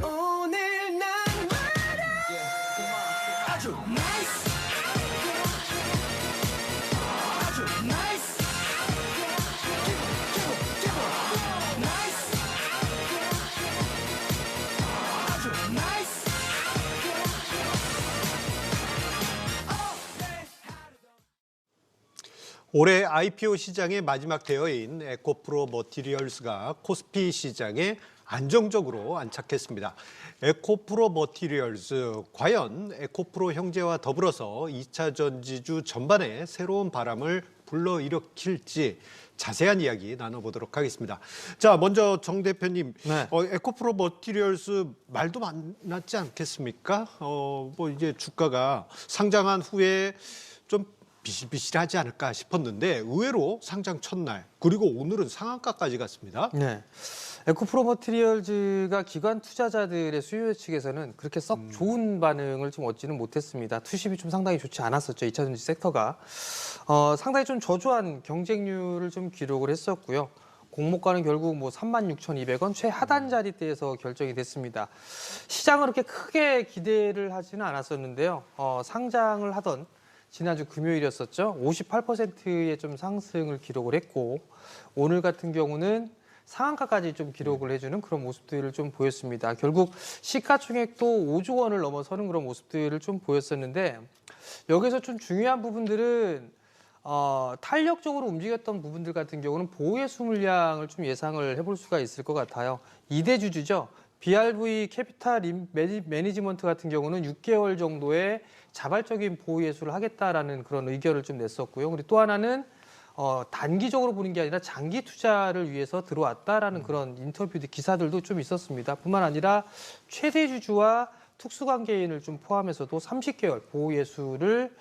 오늘 난 아주 나이스 아주 나이스 나이스 아주 나이스 올해 IPO 시장의 마지막 대여인 에코프로 머티리얼스가 코스피 시장에 안정적으로 안착했습니다. 에코프로 머티리얼스, 과연 에코프로 형제와 더불어서 2차 전지주 전반에 새로운 바람을 불러일으킬지 자세한 이야기 나눠보도록 하겠습니다. 자, 먼저 정 대표님, 네. 에코프로 머티리얼스 말도 많았지 않겠습니까? 뭐 이제 주가가 상장한 후에 좀 비실비실하지 않을까 싶었는데 의외로 상장 첫날 그리고 오늘은 상한가까지 갔습니다. 네. 에코프로 머티리얼즈가 기관 투자자들의 수요 예측에서는 그렇게 썩 좋은 반응을 좀 얻지는 못했습니다. 투심이 좀 상당히 좋지 않았었죠. 2차 전지 섹터가. 상당히 좀 저조한 경쟁률을 좀 기록을 했었고요. 공모가는 결국 뭐 36,200원 최하단 자리대에서 결정이 됐습니다. 시장은 그렇게 크게 기대를 하지는 않았었는데요. 상장을 하던 지난주 금요일이었었죠. 58%의 좀 상승을 기록을 했고 오늘 같은 경우는 상한가까지 좀 기록을 해주는 그런 모습들을 좀 보였습니다. 결국 시가총액도 5조 원을 넘어서는 그런 모습들을 좀 보였었는데 여기서 좀 중요한 부분들은 탄력적으로 움직였던 부분들 같은 경우는 보호예수 물량을 좀 예상을 해볼 수가 있을 것 같아요. 2대 주주죠. BRV 캐피탈 매니지먼트 같은 경우는 6개월 정도의 자발적인 보호 예수를 하겠다라는 그런 의견을 좀 냈었고요. 그리고 또 하나는 단기적으로 보는 게 아니라 장기 투자를 위해서 들어왔다라는 그런 인터뷰 기사들도 좀 있었습니다. 뿐만 아니라 최대 주주와 특수관계인을 좀 포함해서도 30개월 보호 예수를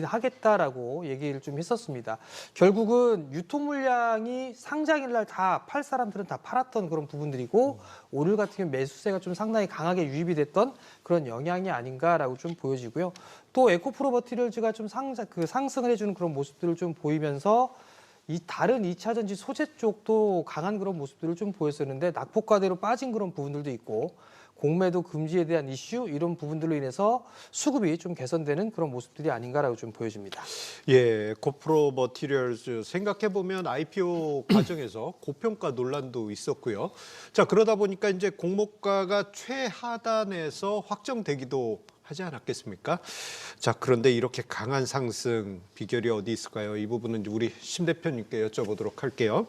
하겠다라고 얘기를 좀 했었습니다. 결국은 유통 물량이 상장일 날 다 팔 사람들은 다 팔았던 그런 부분들이고 오늘 같은 경우 매수세가 좀 상당히 강하게 유입이 됐던 그런 영향이 아닌가라고 좀 보여지고요. 또 에코프로 머티리얼즈가 좀 상승을 해주는 그런 모습들을 좀 보이면서 이 다른 2차 전지 소재 쪽도 강한 그런 모습들을 좀 보였었는데 낙폭과대로 빠진 그런 부분들도 있고 공매도 금지에 대한 이슈 이런 부분들로 인해서 수급이 좀 개선되는 그런 모습들이 아닌가라고 좀 보여집니다. 예, 에코프로 머티리얼스 생각해보면 IPO 과정에서 고평가 논란도 있었고요. 자, 그러다 보니까 이제 공모가가 최하단에서 확정되기도 하지 않았겠습니까? 자, 그런데 이렇게 강한 상승 비결이 어디 있을까요? 이 부분은 우리 심 대표님께 여쭤보도록 할게요.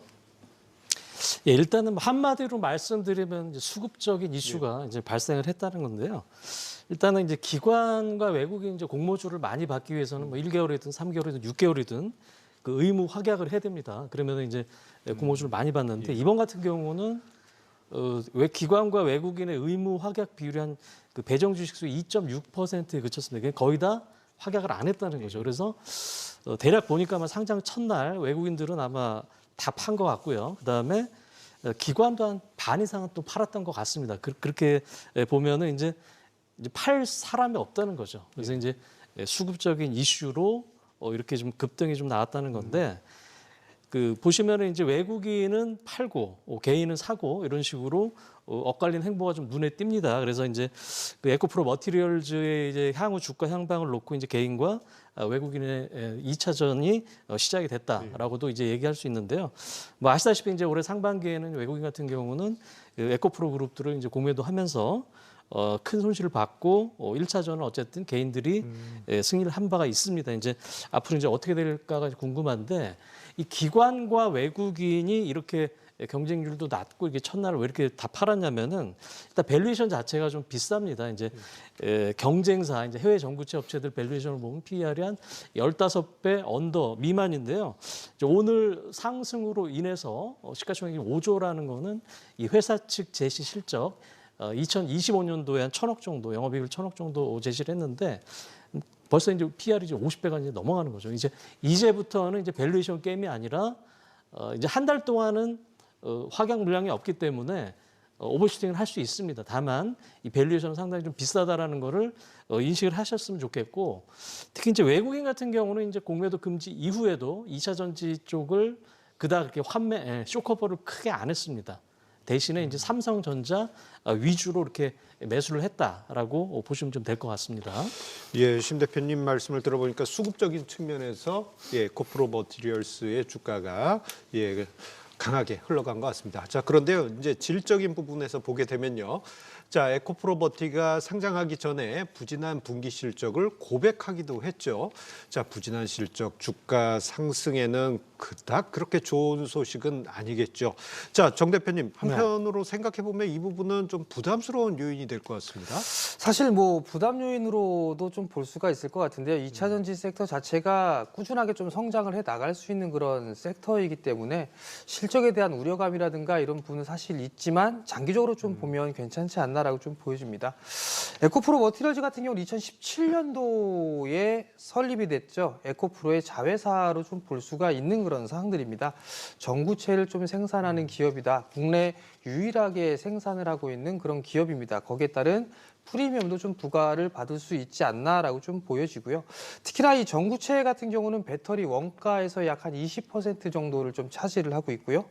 예, 일단은 한마디로 말씀드리면 이제 수급적인 이슈가 이제 발생을 했다는 건데요. 일단은 이제 기관과 외국인 이제 공모주를 많이 받기 위해서는 뭐 1개월이든 3개월이든 6개월이든 그 의무 확약을 해야 됩니다. 그러면 이제 공모주를 많이 받는데 이번 같은 경우는 왜 기관과 외국인의 의무 확약 비율이 한 그 배정 주식수 2.6%에 그쳤습니다. 그러니까 거의 다 확약을 안 했다는 거죠. 그래서 대략 보니까 아마 상장 첫날 외국인들은 아마 다 판 것 같고요. 그다음에 기관도 한 반 이상은 또 팔았던 것 같습니다. 그렇게 보면은 이제 팔 사람이 없다는 거죠. 그래서 이제 수급적인 이슈로 이렇게 좀 급등이 좀 나왔다는 건데 그 보시면은 이제 외국인은 팔고 개인은 사고 이런 식으로 엇갈린 행보가 좀 눈에 띕니다. 그래서 이제 그 에코프로 머티리얼즈의 이제 향후 주가 향방을 놓고 이제 개인과 외국인의 2차전이 시작이 됐다라고도 이제 얘기할 수 있는데요. 뭐 아시다시피 이제 올해 상반기에는 외국인 같은 경우는 그 에코프로 그룹들을 이제 공매도 하면서 큰 손실을 받고 1차전은 어쨌든 개인들이 승리를 한 바가 있습니다. 이제 앞으로 이제 어떻게 될까가 궁금한데 이 기관과 외국인이 이렇게 경쟁률도 낮고 이게 첫날을 왜 이렇게 다 팔았냐면은 일단 밸류에이션 자체가 좀 비쌉니다. 이제 경쟁사 이제 해외 정부채 업체들 밸류에이션을 보면 PER이 한 15배 언더 미만인데요. 이제 오늘 상승으로 인해서 시가총액이 5조라는 거는 이 회사 측 제시 실적 2025년도에 한 1,000억 정도, 영업이익을 1,000억 정도 제시를 했는데 벌써 이제 PR이 이제 50배가 이제 넘어가는 거죠. 이제부터는 이제 밸류에이션 게임이 아니라 이제 한 달 동안은 확약 물량이 없기 때문에 오버슈팅을 할 수 있습니다. 다만 이 밸류에이션은 상당히 좀 비싸다라는 거를 인식을 하셨으면 좋겠고 특히 이제 외국인 같은 경우는 이제 공매도 금지 이후에도 2차 전지 쪽을 그닥 그렇게 쇼커버를 크게 안 했습니다. 대신에 이제 삼성전자 위주로 이렇게 매수를 했다라고 보시면 좀 될 것 같습니다. 예, 심 대표님 말씀을 들어보니까 수급적인 측면에서 에코프로 머티리얼스의 주가가 강하게 흘러간 것 같습니다. 자, 그런데요, 이제 질적인 부분에서 보게 되면요. 자, 에코프로버티가 상장하기 전에 부진한 분기 실적을 고백하기도 했죠. 자, 부진한 실적, 주가 상승에는 그닥 그렇게 좋은 소식은 아니겠죠. 자, 정 대표님, 한편으로 생각해 보면 이 부분은 좀 부담스러운 요인이 될 것 같습니다. 사실 뭐 부담 요인으로도 좀 볼 수가 있을 것 같은데요. 2차 전지 섹터 자체가 꾸준하게 좀 성장을 해 나갈 수 있는 그런 섹터이기 때문에 실적에 대한 우려감이라든가 이런 부분은 사실 있지만 장기적으로 좀 보면 괜찮지 않나라고 좀 보여집니다. 에코프로 머티리얼즈 같은 경우는 2017년도에 설립이 됐죠. 에코프로의 자회사로 좀 볼 수가 있는 그런 사항들입니다. 전구체를 좀 생산하는 기업이다. 국내 유일하게 생산을 하고 있는 그런 기업입니다. 거기에 따른 프리미엄도 좀 부과를 받을 수 있지 않나라고 좀 보여지고요. 특히나 이 전구체 같은 경우는 배터리 원가에서 약 한 20% 정도를 좀 차지를 하고 있고요.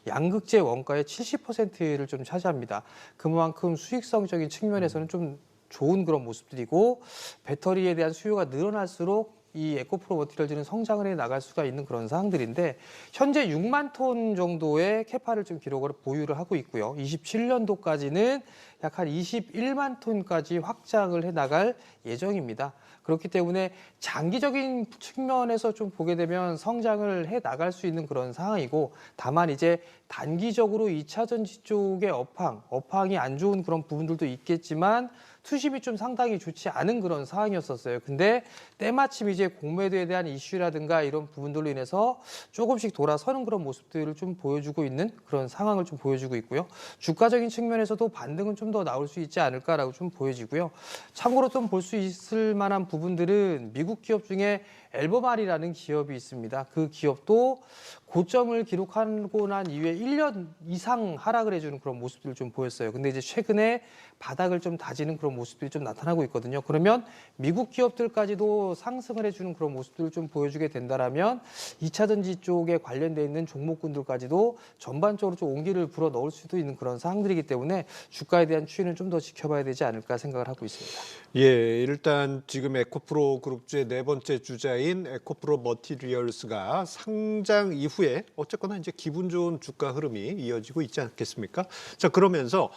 양극재 원가의 70%를 좀 차지합니다. 그만큼 수익성적인 측면에서는 좀 좋은 그런 모습들이고 배터리에 대한 수요가 늘어날수록 이 에코프로 머티리얼즈는 성장을 해 나갈 수가 있는 그런 사항들인데 현재 6만 톤 정도의 캐파를 좀 기록을 보유를 하고 있고요. 27년도까지는 약 한 21만 톤까지 확장을 해 나갈 예정입니다. 그렇기 때문에 장기적인 측면에서 좀 보게 되면 성장을 해 나갈 수 있는 그런 상황이고 다만 이제 단기적으로 2차 전지 쪽의 업황이 안 좋은 그런 부분들도 있겠지만 투심이 좀 상당히 좋지 않은 그런 상황이었었어요. 근데 때마침 이제 공매도에 대한 이슈라든가 이런 부분들로 인해서 조금씩 돌아서는 그런 모습들을 좀 보여주고 있는 그런 상황을 좀 보여주고 있고요. 주가적인 측면에서도 반등은 좀 더 나올 수 있지 않을까라고 좀 보여지고요. 참고로 좀 볼 수 있을 만한 부분들은 미국 기업 중에 엘버말이라는 기업이 있습니다. 그 기업도 고점을 기록하고 난 이후에 1년 이상 하락을 해주는 그런 모습들을 좀 보였어요. 근데 이제 최근에 바닥을 좀 다지는 그런 모습들이 좀 나타나고 있거든요. 그러면 미국 기업들까지도 상승을 해주는 그런 모습들을 좀 보여주게 된다라면 2차 전지 쪽에 관련돼 있는 종목군들까지도 전반적으로 좀 온기를 불어 넣을 수도 있는 그런 사항들이기 때문에 주가에 대한 추이는 좀 더 지켜봐야 되지 않을까 생각을 하고 있습니다. 예, 일단 지금 에코프로 그룹주의 네 번째 주자인 에코프로 머티리얼스가 상장 이후에 어쨌거나 이제 기분 좋은 주가 흐름이 이어지고 있지 않겠습니까? 자, 그러면서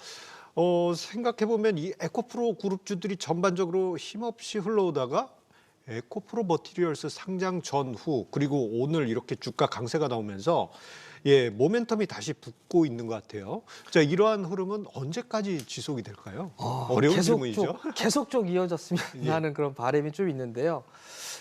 생각해 보면 이 에코프로 그룹주들이 전반적으로 힘없이 흘러오다가 에코프로 머티리얼스 상장 전후 그리고 오늘 이렇게 주가 강세가 나오면서 모멘텀이 다시 붙고 있는 것 같아요. 자, 이러한 흐름은 언제까지 지속이 될까요? 어려운 질문이죠. 계속 이어졌으면 하는 그런 바람이 좀 있는데요.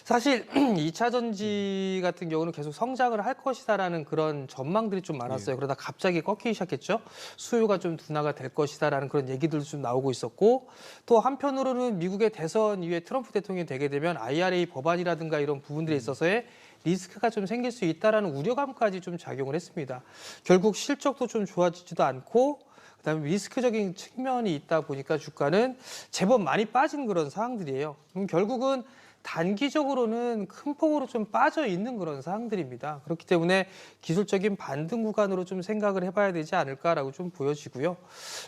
사실 2차 전지 같은 경우는 계속 성장을 할 것이다라는 그런 전망들이 좀 많았어요. 그러다 갑자기 꺾이기 시작했죠. 수요가 좀 둔화가 될 것이다라는 그런 얘기들도 좀 나오고 있었고 또 한편으로는 미국의 대선 이후에 트럼프 대통령이 되게 되면 IRA 법안이라든가 이런 부분들에 있어서의 리스크가 좀 생길 수 있다라는 우려감까지 좀 작용을 했습니다. 결국 실적도 좀 좋아지지도 않고 그다음에 리스크적인 측면이 있다 보니까 주가는 제법 많이 빠진 그런 상황들이에요. 그럼 결국은 단기적으로는 큰 폭으로 좀 빠져 있는 그런 상황들입니다. 그렇기 때문에 기술적인 반등 구간으로 좀 생각을 해봐야 되지 않을까라고 좀 보여지고요.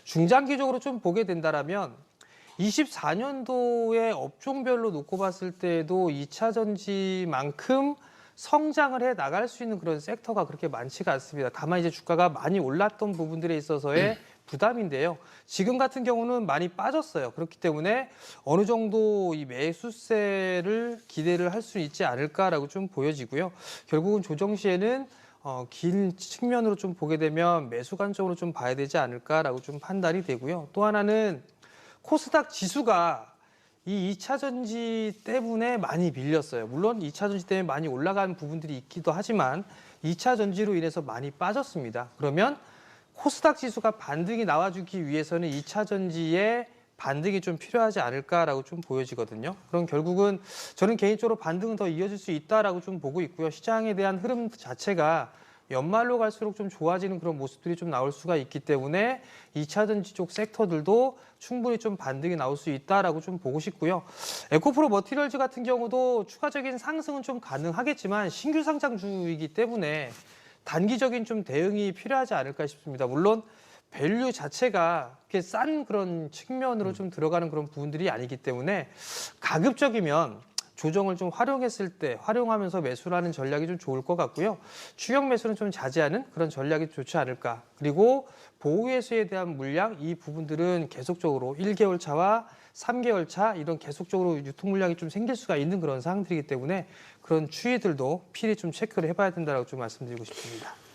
중장기적으로 좀 보게 된다라면 24년도에 업종별로 놓고 봤을 때도 2차 전지만큼 성장을 해 나갈 수 있는 그런 섹터가 그렇게 많지가 않습니다. 다만 이제 주가가 많이 올랐던 부분들에 있어서의 부담인데요. 지금 같은 경우는 많이 빠졌어요. 그렇기 때문에 어느 정도 이 매수세를 기대를 할 수 있지 않을까라고 좀 보여지고요. 결국은 조정 시에는 긴 측면으로 좀 보게 되면 매수 관점으로 좀 봐야 되지 않을까라고 좀 판단이 되고요. 또 하나는 코스닥 지수가 이 2차 전지 때문에 많이 밀렸어요. 물론 2차 전지 때문에 많이 올라간 부분들이 있기도 하지만 2차 전지로 인해서 많이 빠졌습니다. 그러면 코스닥 지수가 반등이 나와주기 위해서는 2차 전지의 반등이 좀 필요하지 않을까라고 좀 보여지거든요. 그럼 결국은 저는 개인적으로 반등은 더 이어질 수 있다라고 좀 보고 있고요. 시장에 대한 흐름 자체가 연말로 갈수록 좀 좋아지는 그런 모습들이 좀 나올 수가 있기 때문에 2차 전지 쪽 섹터들도 충분히 좀 반등이 나올 수 있다라고 좀 보고 싶고요. 에코프로 머티리얼즈 같은 경우도 추가적인 상승은 좀 가능하겠지만 신규 상장주이기 때문에 단기적인 좀 대응이 필요하지 않을까 싶습니다. 물론 밸류 자체가 그렇게 싼 그런 측면으로 좀 들어가는 그런 부분들이 아니기 때문에 가급적이면 조정을 좀 활용했을 때 활용하면서 매수를 하는 전략이 좀 좋을 것 같고요. 추격 매수는 좀 자제하는 그런 전략이 좋지 않을까. 그리고 보유회수에 대한 물량 이 부분들은 계속적으로 1개월 차와 3개월 차 이런 계속적으로 유통 물량이 좀 생길 수가 있는 그런 사항들이기 때문에 그런 추이들도 필히 좀 체크를 해봐야 된다고 좀 말씀드리고 싶습니다.